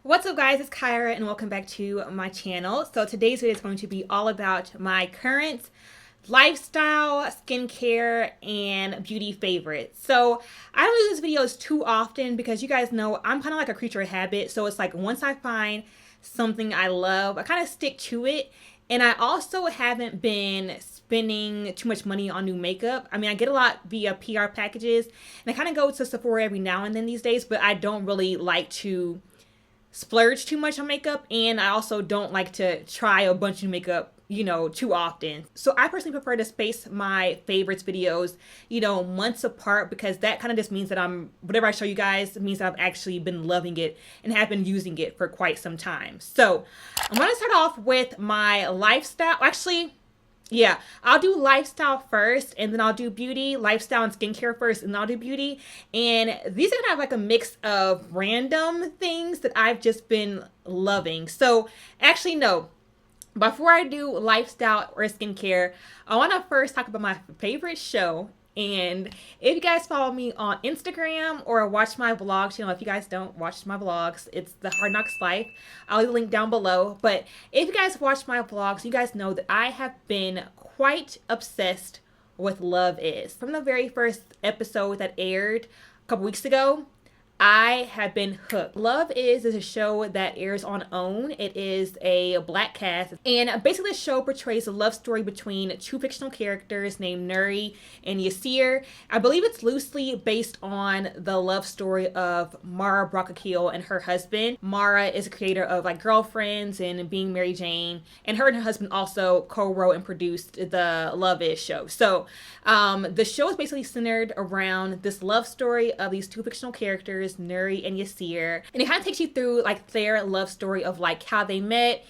What's up guys, it's Kyra and welcome back to my channel. So today's video is going to be all about my current lifestyle, skincare, and beauty favorites. So I don't do these videos too often because you guys know I'm kind of like a creature of habit. So it's like once I find something I love, I kind of stick to it. And I also haven't been spending too much money on new makeup. I mean, I get a lot via PR packages and I kind of go to Sephora every now and then these days, but I don't really like to splurge too much on makeup, and I also don't like to try a bunch of makeup too often. So I personally prefer to space my favorites videos months apart, because that kind of just means that whatever I show you guys means that I've actually been loving it and have been using it for quite some time. So I'm going to start off with my lifestyle. Actually, yeah, I'll do lifestyle first, and then I'll do beauty, lifestyle and skincare first, and then I'll do beauty. And these are kind of like a mix of random things that I've just been loving. So actually, no, before I do lifestyle or skincare, I want to first talk about my favorite show. And if you guys follow me on Instagram or watch my vlogs, if you guys don't watch my vlogs, it's the Hard Knocks Life. I'll leave the link down below. But if you guys watch my vlogs, you guys know that I have been quite obsessed with Love Is. From the very first episode that aired a couple weeks ago, I have been hooked. Love Is a show that airs on OWN. It is a black cast, and basically the show portrays a love story between two fictional characters named Nair and Mercier. I believe it's loosely based on the love story of Mara Brockakil and her husband. Mara is a creator of like Girlfriends and Being Mary Jane, and her husband also co-wrote and produced the Love Is show. So the show is basically centered around this love story of these two fictional characters, Nair and Mercier, and it kind of takes you through like their love story of like how they met,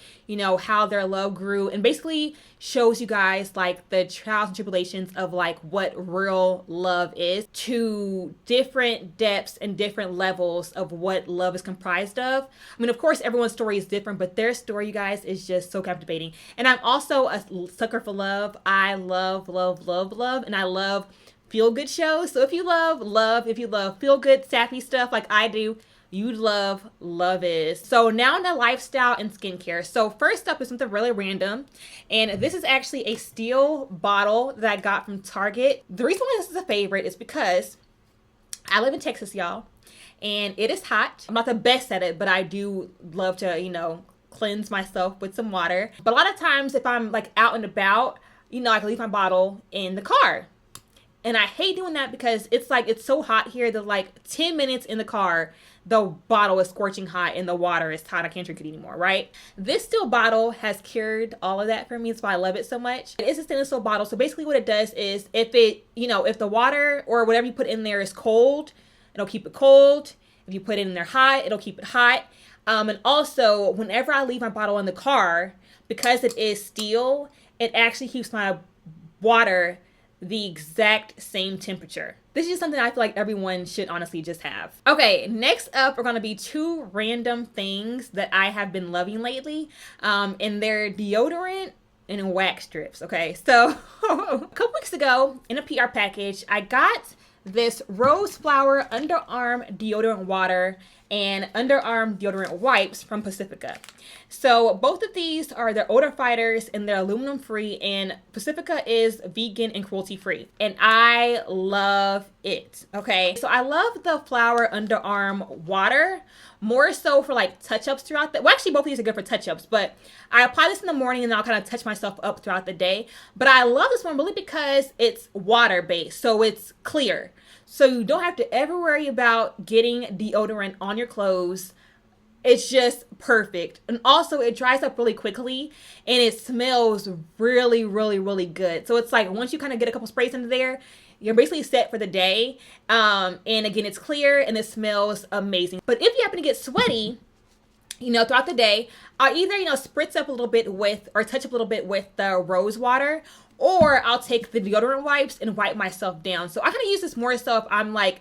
how their love grew, and basically shows you guys like the trials and tribulations of like what real love is, to different depths and different levels of what love is comprised of. I mean, of course everyone's story is different, but their story, you guys, is just so captivating. And I'm also a sucker for love. I love, and I love feel-good shows. So if you love feel-good sappy stuff like I do, you'd love Love Is. So now into lifestyle and skincare. So first up is something really random, and this is actually a steel bottle that I got from Target. The reason why this is a favorite is because I live in Texas, y'all, and it is hot. I'm not the best at it, but I do love to cleanse myself with some water. But a lot of times if I'm like out and about, I can leave my bottle in the car. And I hate doing that because it's so hot here that like 10 minutes in the car, the bottle is scorching hot and the water is hot. I can't drink it anymore, right? This steel bottle has cured all of that for me. That's why I love it so much. It is a stainless steel bottle. So basically what it does is if the water or whatever you put in there is cold, it'll keep it cold. If you put it in there hot, it'll keep it hot. And also whenever I leave my bottle in the car, because it is steel, it actually keeps my water the exact same temperature. This is just something I feel like everyone should honestly just have. Okay, next up are going to be two random things that I have been loving lately, and they're deodorant and wax strips. Okay, so a couple weeks ago in a PR package, I got this rose flower underarm deodorant water and underarm deodorant wipes from Pacifica. So both of these are their odor fighters and they're aluminum free, and Pacifica is vegan and cruelty free, and I love it. Okay, so I love the flower underarm water more so for like touch-ups throughout the, well, actually both of these are good for touch-ups, but I apply this in the morning and then I'll kind of touch myself up throughout the day. But I love this one really because it's water based, so it's clear. So you don't have to ever worry about getting deodorant on your clothes. It's just perfect. And also it dries up really quickly and it smells really, really good. So it's like once you kind of get a couple sprays into there, you're basically set for the day. And again, it's clear and it smells amazing. But if you happen to get sweaty, throughout the day, I'll either, spritz up a little bit with, or touch up a little bit with the rose water, or I'll take the deodorant wipes and wipe myself down. So I kind of use this more so if I'm like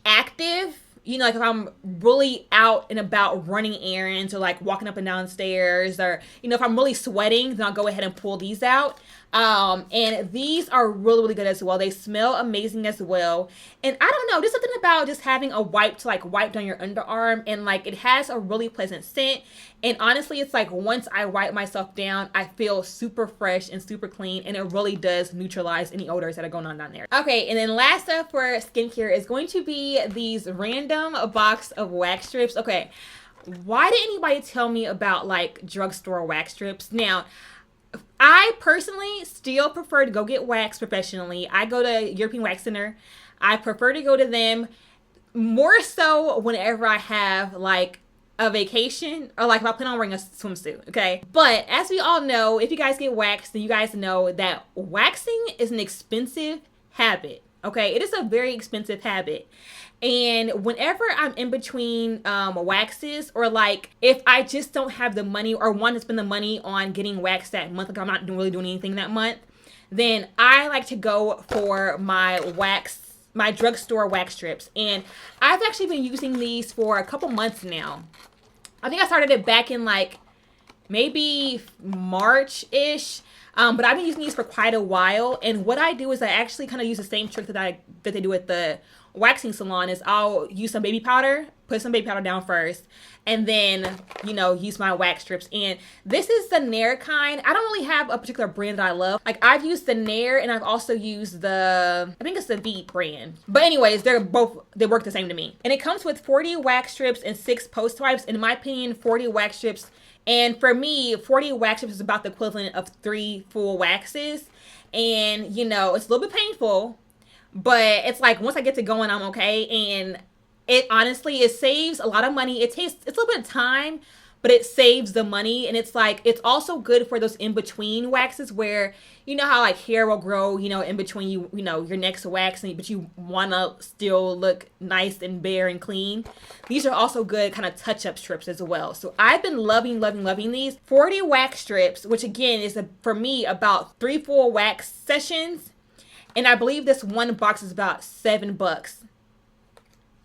active you know, like if I'm really out and about running errands or like walking up and down stairs, or, you know, if I'm really sweating, then I'll go ahead and pull these out. And these are really, really good as well. They smell amazing as well. And I don't know, there's something about just having a wipe to like wipe down your underarm, and like it has a really pleasant scent. And honestly, it's like once I wipe myself down, I feel super fresh and super clean, and it really does neutralize any odors that are going on down there. Okay, and then last up for skincare is going to be these random box of wax strips. Okay, why did anybody tell me about like drugstore wax strips? Now, I personally still prefer to go get waxed professionally. I go to European Wax Center. I prefer to go to them more so whenever I have like a vacation, or like if I plan on wearing a swimsuit, okay? But as we all know, if you guys get waxed, then you guys know that waxing is an expensive habit, okay? It is a very expensive habit. And whenever I'm in between waxes, or like if I just don't have the money or want to spend the money on getting waxed that month, like I'm not really doing anything that month, then I like to go for my drugstore wax strips. And I've actually been using these for a couple months now. I think I started it back in like maybe March-ish. But I've been using these for quite a while. And what I do is I actually kind of use the same trick that they do at the waxing salon. Is I'll use some baby powder, put some baby powder down first, and then, you know, use my wax strips. And this is the Nair kind. I don't really have a particular brand that I love. Like I've used the Nair, and I've also used I think it's the Veet brand. But anyways, they work the same to me. And it comes with 40 wax strips and 6 post wipes. In my opinion, 40 wax strips. And for me, 40 wax strips is about the equivalent of 3 full waxes. And, you know, it's a little bit painful, but it's like once I get to going, I'm okay. And it honestly, it saves a lot of money. It's a little bit of time, but it saves the money. And it's like, it's also good for those in-between waxes where, you know how like hair will grow, you know, in between you know, your next wax, but you want to still look nice and bare and clean. These are also good kind of touch-up strips as well. So I've been loving these 40 wax strips, which again is for me about 3 full wax sessions. And I believe this one box is about $7.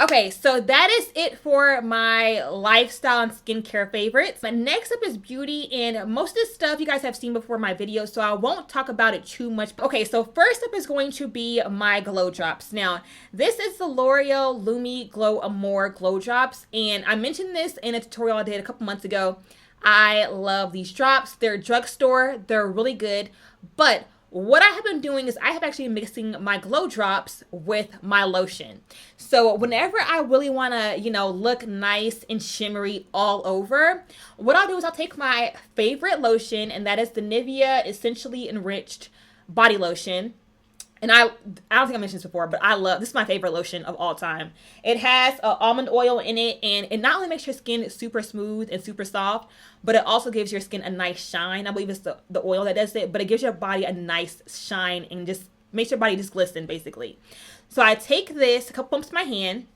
Okay, so that is it for my lifestyle and skincare favorites. But next up is beauty, and most of this stuff you guys have seen before in my videos, so I won't talk about it too much. Okay, so first up is going to be my glow drops. Now, this is the L'Oreal Lumi Glow Amore Glow Drops, and I mentioned this in a tutorial I did a couple months ago. I love these drops. They're drugstore, they're really good, but what I have been doing is I have actually been mixing my glow drops with my lotion. So whenever I really want to, you know, look nice and shimmery all over, what I'll do is I'll take my favorite lotion, and that is the Nivea Essentially Enriched Body Lotion. And I don't think I mentioned this before, but this is my favorite lotion of all time. It has almond oil in it, and it not only makes your skin super smooth and super soft, but it also gives your skin a nice shine. I believe it's the oil that does it, but it gives your body a nice shine and just makes your body just glisten, basically. So I take this, a couple pumps in my hand,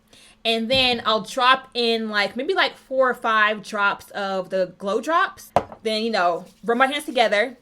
and then I'll drop in maybe 4 or 5 drops of the glow drops. Then, you know, rub my hands together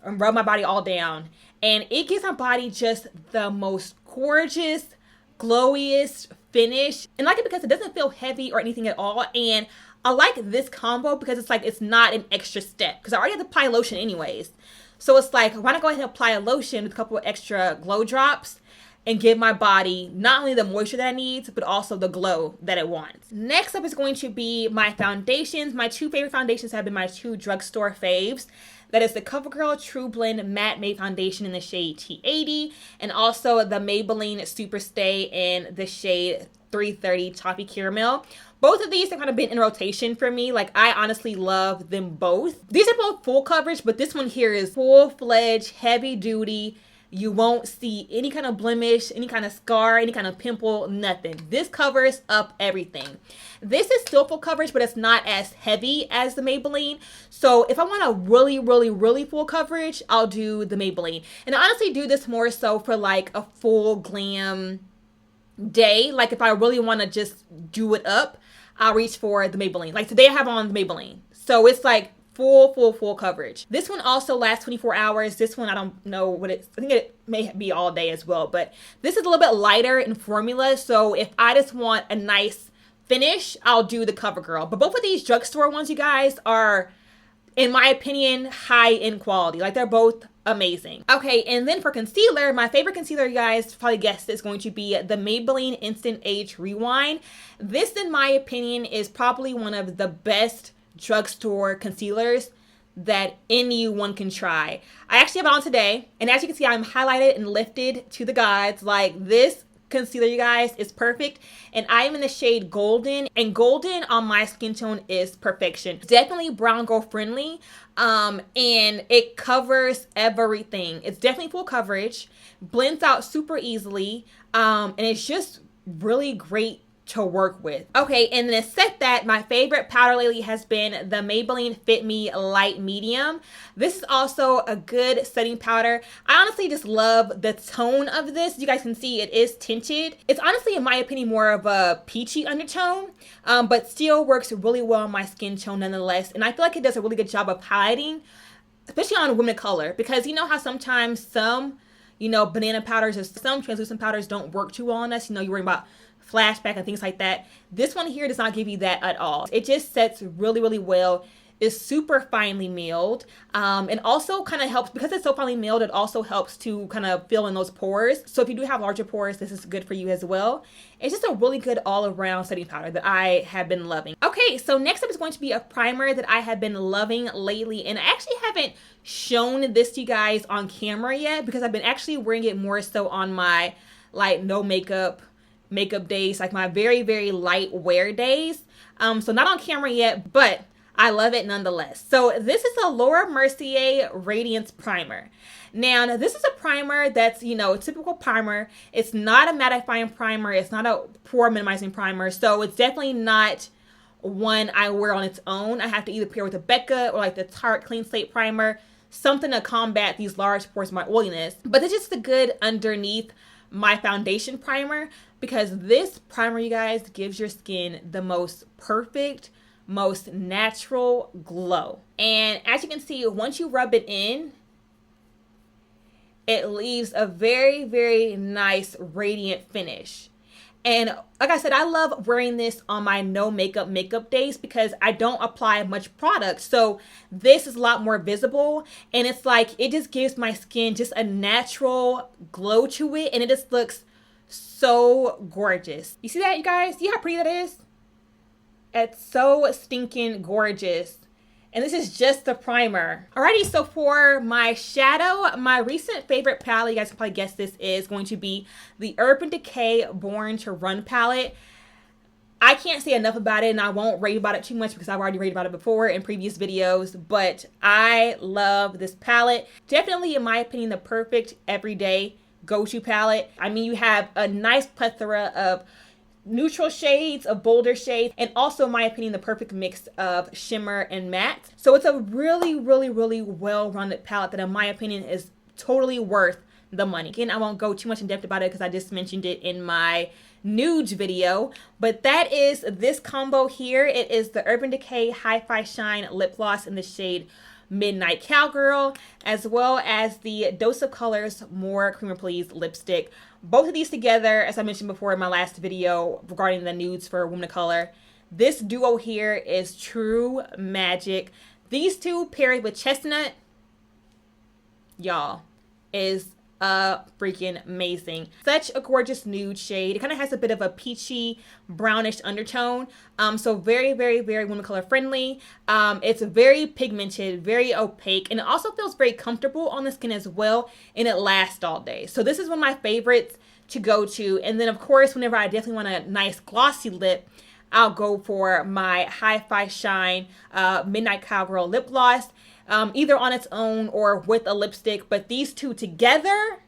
and rub my body all down. And it gives my body just the most gorgeous, glowiest finish. And I like it because it doesn't feel heavy or anything at all. And I like this combo because it's not an extra step. Because I already have to apply lotion anyways. So it's like, why not go ahead and apply a lotion with a couple of extra glow drops and give my body not only the moisture that it needs, but also the glow that it wants. Next up is going to be my foundations. My 2 favorite foundations have been my 2 drugstore faves. That is the Covergirl True Blend Matte Made Foundation in the shade T80, and also the Maybelline Super Stay in the shade 330 Toffee Caramel. Both of these have kind of been in rotation for me. Like, I honestly love them both. These are both full coverage, but this one here is full-fledged, heavy-duty. You won't see any kind of blemish, any kind of scar, any kind of pimple, nothing. This covers up everything. This is still full coverage, but it's not as heavy as the Maybelline. So if I want a really, really, really full coverage, I'll do the Maybelline. And I honestly do this more so for like a full glam day. Like if I really want to just do it up, I'll reach for the Maybelline. Like today I have on the Maybelline. So it's like full coverage. This one also lasts 24 hours. This one, I don't know what I think it may be all day as well, but this is a little bit lighter in formula. So if I just want a nice finish, I'll do the CoverGirl. But both of these drugstore ones, you guys, are, in my opinion, high in quality. Like, they're both amazing. Okay, and then for concealer, my favorite concealer, you guys probably guessed, is going to be the Maybelline Instant Age Rewind. This, in my opinion, is probably one of the best drugstore concealers that anyone can try. I actually have it on today, and as you can see, I'm highlighted and lifted to the gods. Like, this concealer, you guys, is perfect, and I am in the shade Golden, and Golden on my skin tone is perfection. Definitely brown girl friendly, and it covers everything. It's definitely full coverage, blends out super easily, and it's just really great to work with. Okay, and then to set that, my favorite powder lately has been the Maybelline Fit Me Light Medium. This is also a good setting powder. I honestly just love the tone of this. You guys can see it is tinted. It's honestly, in my opinion, more of a peachy undertone, but still works really well on my skin tone nonetheless. And I feel like it does a really good job of highlighting, especially on women of color, because you know how sometimes some, banana powders or some translucent powders don't work too well on us. You're worrying about flashback and things like that. This one here does not give you that at all. It just sets really, really well. It's super finely milled, and also kind of helps, because it's so finely milled, it also helps to kind of fill in those pores. So if you do have larger pores, this is good for you as well. It's just a really good all-around setting powder that I have been loving. Okay, so next up is going to be a primer that I have been loving lately, and I actually haven't shown this to you guys on camera yet, because I've been actually wearing it more so on my no makeup days, like my very, very light wear days. So not on camera yet, but I love it nonetheless. So this is a Laura Mercier Radiance primer. Now this is a primer that's, a typical primer. It's not a mattifying primer. It's not a pore minimizing primer. So it's definitely not one I wear on its own. I have to either pair with a Becca or like the Tarte Clean Slate primer, something to combat these large pores, my oiliness. But it's just a good underneath my foundation primer, because this primer, you guys, gives your skin the most perfect, most natural glow. And as you can see, once you rub it in, it leaves a very, very nice radiant finish. And like I said, I love wearing this on my no makeup days, because I don't apply much product. So this is a lot more visible, and it's like, it just gives my skin just a natural glow to it, and it just looks so gorgeous. You see that, you guys? See how pretty that is? It's so stinking gorgeous. And this is just the primer. Alrighty, so for my shadow, my recent favorite palette, you guys can probably guess this is going to be the Urban Decay Born to Run palette. I can't say enough about it, and I won't rave about it too much because I've already raved about it before in previous videos, but I love this palette. Definitely, in my opinion, the perfect everyday go-to palette. I mean, you have a nice plethora of neutral shades, of bolder shades, and also, in my opinion, the perfect mix of shimmer and matte. So it's a really, really, really well-rounded palette that, in my opinion, is totally worth the money. Again, I won't go too much in depth about it because I just mentioned it in my nudes video, but that is this combo here. It is the Urban Decay Hi-Fi Shine Lip Gloss in the shade Midnight Cowgirl, as well as the Dose of Colors More Creamer Please lipstick. Both of these together, as I mentioned before in my last video regarding the nudes for women of color, this duo here is true magic. These two paired with Chestnut, y'all, is freaking amazing. Such a gorgeous nude shade. It kind of has a bit of a peachy brownish undertone, so very, very, very women of color friendly. It's very pigmented, very opaque, and it also feels very comfortable on the skin as well, and it lasts all day. So this is one of my favorites to go to. And then of course, whenever I definitely want a nice glossy lip, I'll go for my Hi-Fi Shine Midnight Cowgirl lip gloss, either on its own or with a lipstick. But these two together,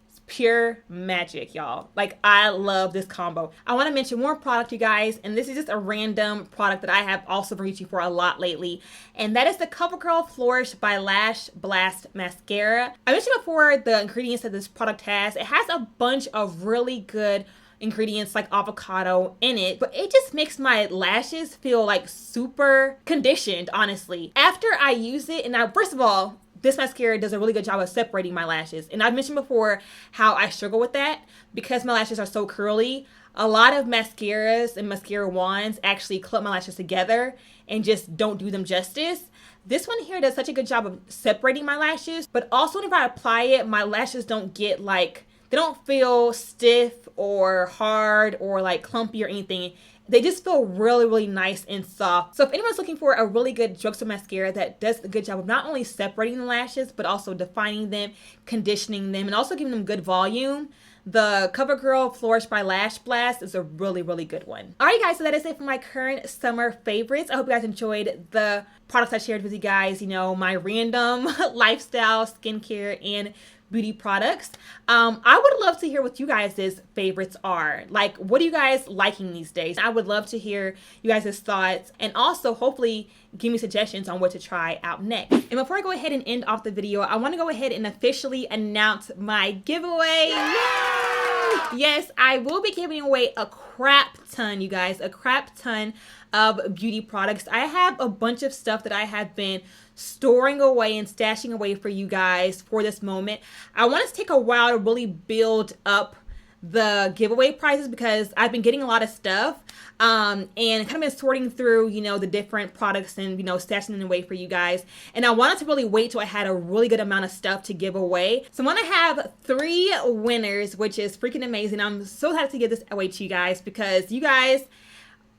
it's pure magic, y'all. Like, I love this combo. I want to mention more product, you guys, and this is just a random product that I have also been reaching for a lot lately, and that is the Covergirl Flourish by Lash Blast Mascara. I mentioned before the ingredients that this product has. It has a bunch of really good ingredients like avocado in it, but it just makes my lashes feel like super conditioned, honestly. After I use it, and now, first of all, this mascara does a really good job of separating my lashes. And I've mentioned before how I struggle with that because my lashes are so curly. A lot of mascaras and mascara wands actually clip my lashes together and just don't do them justice. This one here does such a good job of separating my lashes, but also whenever I apply it, my lashes don't get like, they don't feel stiff or hard or like clumpy or anything. They just feel really, really nice and soft. So if anyone's looking for a really good drugstore mascara that does a good job of not only separating the lashes, but also defining them, conditioning them, and also giving them good volume, the Covergirl Flourish by Lash Blast is a really, really good one. Alright guys, so that is it for my current summer favorites. I hope you guys enjoyed the products I shared with you guys, you know, my random lifestyle, skincare, and beauty products. I would love to hear what you guys' favorites are. Like, what are you guys liking these days? I would love to hear you guys' thoughts, and also hopefully give me suggestions on what to try out next. And before I go ahead and end off the video, I want to go ahead and officially announce my giveaway. Yay! Yes, I will be giving away a crap ton, you guys, a crap ton of beauty products. I have a bunch of stuff that I have been storing away and stashing away for you guys for this moment. I want it to take a while to really build up the giveaway prizes because I've been getting a lot of stuff and kind of been sorting through, you know, the different products and, you know, stashing them away for you guys. And I wanted to really wait till I had a really good amount of stuff to give away. So I'm going to have 3 winners, which is freaking amazing. I'm so happy to give this away to you guys because you guys,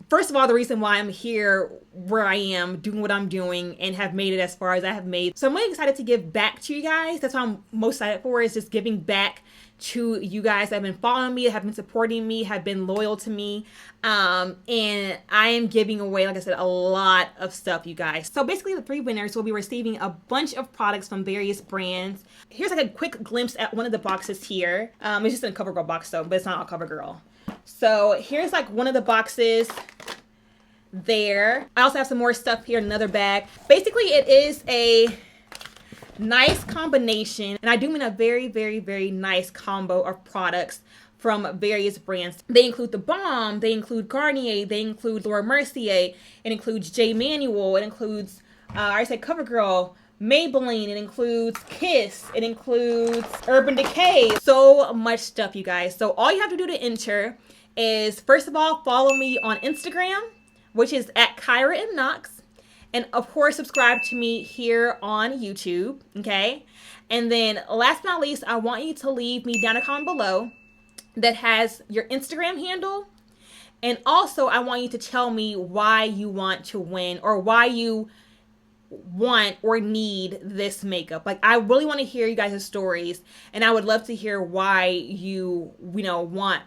first of all, the reason why I'm here where I am, doing what I'm doing, and have made it as far as I have made. So I'm really excited to give back to you guys. That's what I'm most excited for, is just giving back to you guys that have been following me, have been supporting me, have been loyal to me. And I am giving away, like I said, a lot of stuff, you guys. So basically the 3 winners will be receiving a bunch of products from various brands. Here's like a quick glimpse at one of the boxes here. It's just in a CoverGirl box though, but it's not all CoverGirl. So here's like one of the boxes there. I also have some more stuff here in another bag. Basically, it is a nice combination, and I do mean a very, very, very nice combo of products from various brands. They include The Balm, they include Garnier, they include Laura Mercier, it includes J. Manual, it includes, I said CoverGirl, Maybelline, it includes Kiss, it includes Urban Decay. So much stuff, you guys. So all you have to do to enter is, first of all, follow me on Instagram, which is at Kyra Knox. And of course, subscribe to me here on YouTube, okay? And then last but not least, I want you to leave me down a comment below that has your Instagram handle. And also, I want you to tell me why you want to win, or why you want or need this makeup. Like, I really want to hear you guys' stories, and I would love to hear why you know, want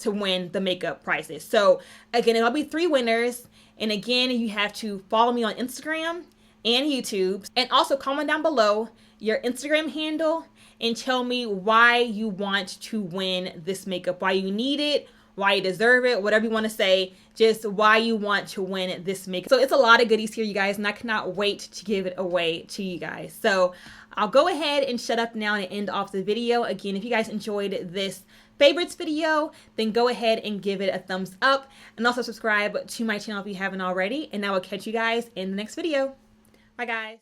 to win the makeup prizes. So again, it'll be 3 winners. And again, you have to follow me on Instagram and YouTube, and also comment down below your Instagram handle and tell me why you want to win this makeup, why you need it, why you deserve it, whatever you want to say, just why you want to win this makeup. So it's a lot of goodies here, you guys, and I cannot wait to give it away to you guys. So I'll go ahead and shut up now and end off the video. Again, if you guys enjoyed this favorites video, then go ahead and give it a thumbs up, and also subscribe to my channel if you haven't already, and I will catch you guys in the next video. Bye guys.